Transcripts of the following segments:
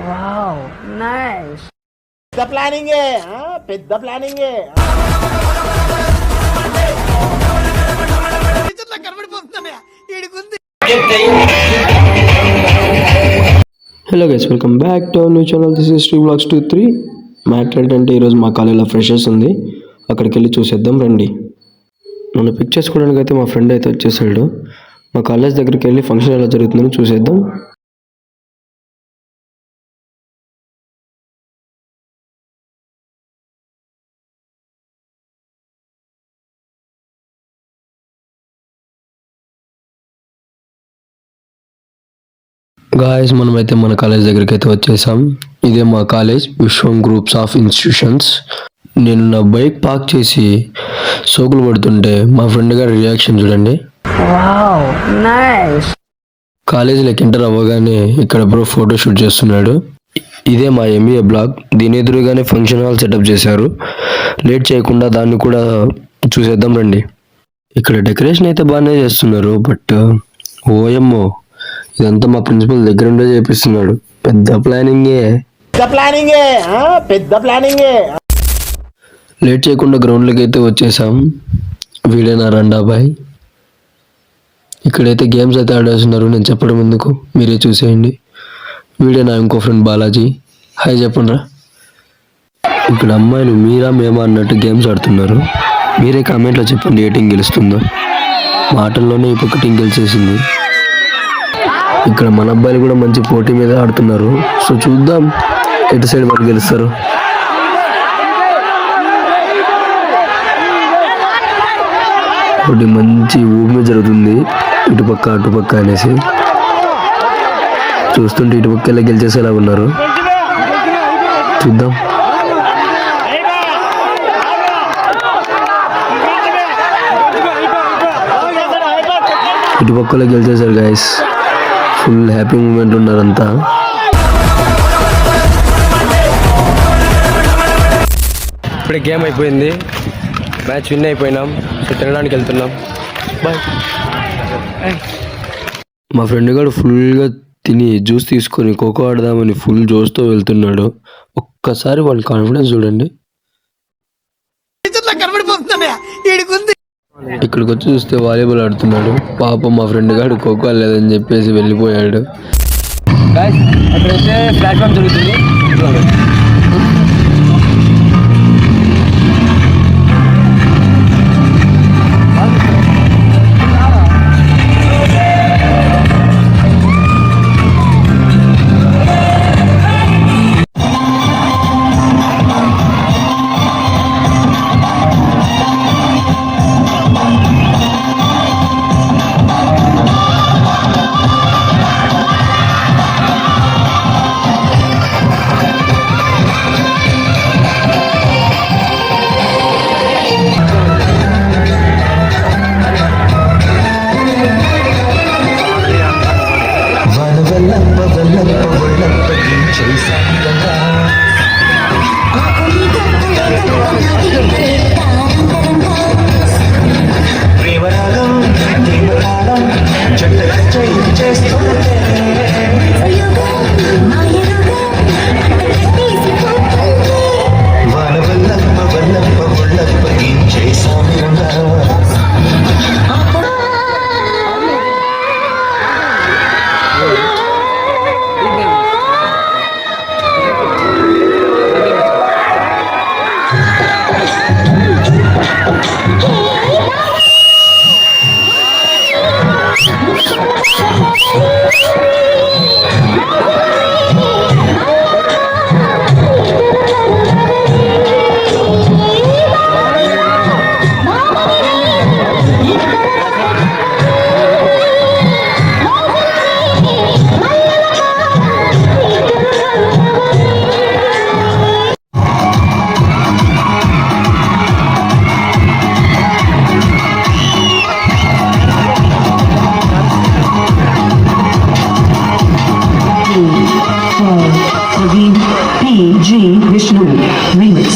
Wow nice. పెద్ద ప్లానింగే, పెద్ద ప్లానింగే. Hello guys, welcome back to our new channel. This is Sri vlogs 23. Matter ఏంటంటే ఈరోజు మా కాలేజీలో ఫ్రెషర్స్ ఉంది, అక్కడికి వెళ్ళి చూసేద్దాం రండి. నన్ను పిక్ చేసుకోవడానికి అయితే మా ఫ్రెండ్ అయితే వచ్చేసాడు. మా కాలేజ్ దగ్గరికి వెళ్ళి ఫంక్షన్ ఎలా జరుగుతుందని చూసేద్దాం. గాయస్, మనమైతే మన కాలేజ్ దగ్గరికి అయితే వచ్చేసాం. ఇదే మా college, Vishwam groups of institutions. నేను నా బైక్ పార్క్ చేసి సోకులు పడుతుంటే మా ఫ్రెండ్ గారి రియాక్షన్ చూడండి. Wow nice. కాలేజీలోకి ఎంటర్ అవ్వగానే ఇక్కడ బ్రో ఫోటో షూట్ చేస్తున్నాడు. ఇదే మా ఎంబీఏ బ్లాక్. దీని ఎదురుగానే ఫంక్షన్ హాల్ సెటప్ చేశారు. లేట్ చేయకుండా దాన్ని కూడా చూసేద్దాం రండి. ఇక్కడ డెకరేషన్ అయితే బాగానే చేస్తున్నారు, బట్ ఓఎమ్మో, ఇదంతా మా ప్రిన్సిపల్ దగ్గరుండే చేపిస్తున్నాడు. పెద్ద ప్లానింగే, పెద్ద ప్లానింగే, పెద్ద ప్లానింగే. లేట్ చేయకుండా గ్రౌండ్లోకి అయితే వచ్చేసాం. వీడేనా రండాబాయ్. ఇక్కడైతే గేమ్స్ అయితే ఆడేస్తున్నారు, నేను చెప్పడం ఎందుకు, మీరే చూసేయండి. వీడేనా ఇంకో ఫ్రెండ్ బాలాజీ. హాయ్ చెప్పండిరా. ఇక్కడ అమ్మాయిలు మీరా మేమా అన్నట్టు గేమ్స్ ఆడుతున్నారు. మీరే కామెంట్లో చెప్పండి ఏ టీం గెలుస్తుందో. మాటల్లోనే ఈ పక్క టీం గెలిచేసింది. ఇక్కడ మన అబ్బాయిలు కూడా మంచి పోటీ మీద ఆడుతున్నారు. సో చూద్దాం ఎటు సైడ్ వాళ్ళు గెలుస్తారు. ఒకటి మంచి ఊపి జరుగుతుంది, ఇటుపక్క అటుపక్క అనేసి. చూస్తుంటే ఇటుపక్క వెళ్ళి గెలిచేసేలా ఉన్నారు. చూద్దాం. ఇటుపక్కలో గెలిచేశారు గైస్. ఫుల్ హ్యాపీ మూమెంట్ ఉన్నారంతా. ఇప్పుడే గేమ్ అయిపోయింది, మ్యాచ్ విన్ అయిపోయినాం. సో తినడానికి వెళ్తున్నాం. బాయ్. మా ఫ్రెండ్ గారు ఫుల్గా తిని జ్యూస్ తీసుకొని ఖోఖో ఆడదామని ఫుల్ జోస్తో వెళ్తున్నాడు. ఒక్కసారి వాళ్ళ కాన్ఫిడెన్స్ చూడండి. ఇక్కడికి వచ్చి చూస్తే వాలీబాల్ ఆడుతున్నాడు. పాపం మా ఫ్రెండ్ గారు ఖోఖో లేదని చెప్పేసి వెళ్ళిపోయాడు. అక్కడైతే ప్లాట్ఫామ్ జరుగుతుంది. G. Vishnu Remix.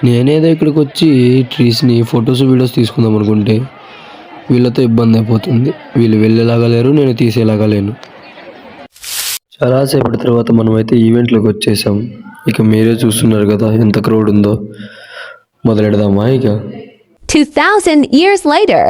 నేనేదో ఇక్కడికి వచ్చి ట్రీస్ని ఫొటోస్ వీడియోస్ తీసుకుందాం అనుకుంటే వీళ్ళతో ఇబ్బంది అయిపోతుంది. వీళ్ళు వెళ్ళేలాగా లేరు, నేను తీసేలాగా లేను. చాలాసేపటి తర్వాత మనమైతే ఈవెంట్లోకి వచ్చేసాం. ఇక మీరే చూస్తున్నారు కదా ఎంత క్రౌడ్ ఉందో. మొదలెడదామా ఇక? 2,000 years later.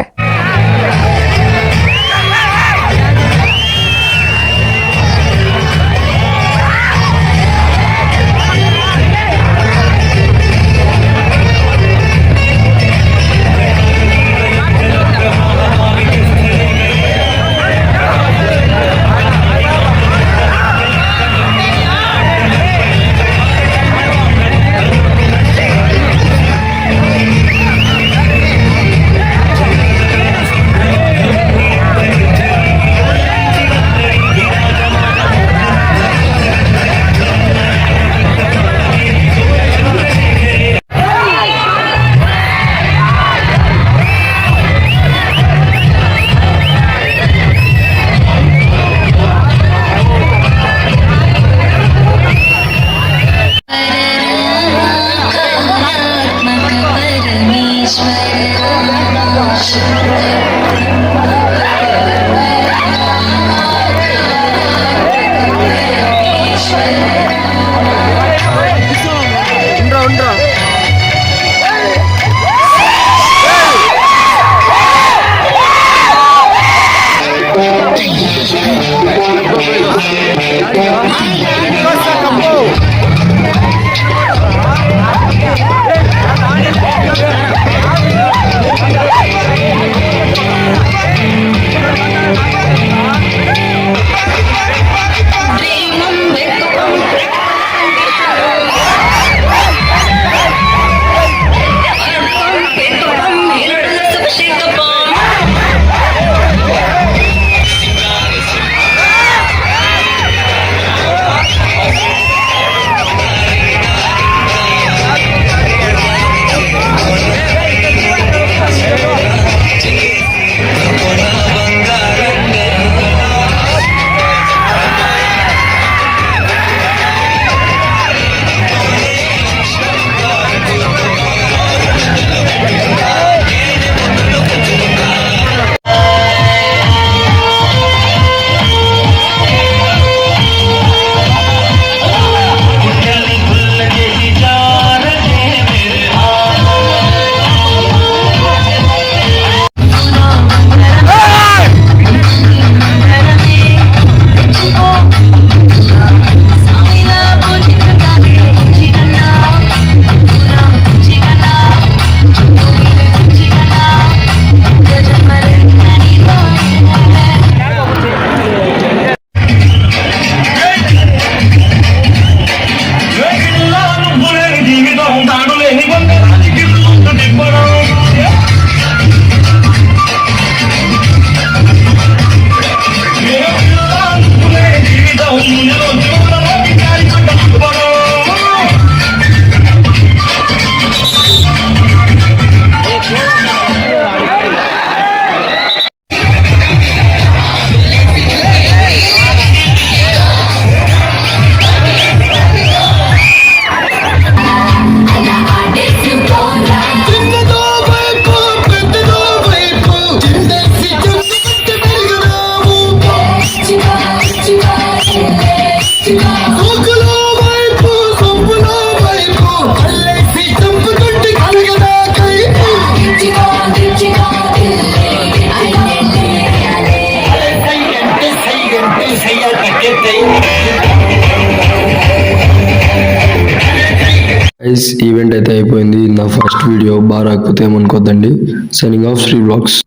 ఈవెంట్ అయితే అయిపోయింది. నా ఫస్ట్ వీడియో బాగా రాకపోతే ఏమనుకోద్దండి. Signing off Sri vlogs.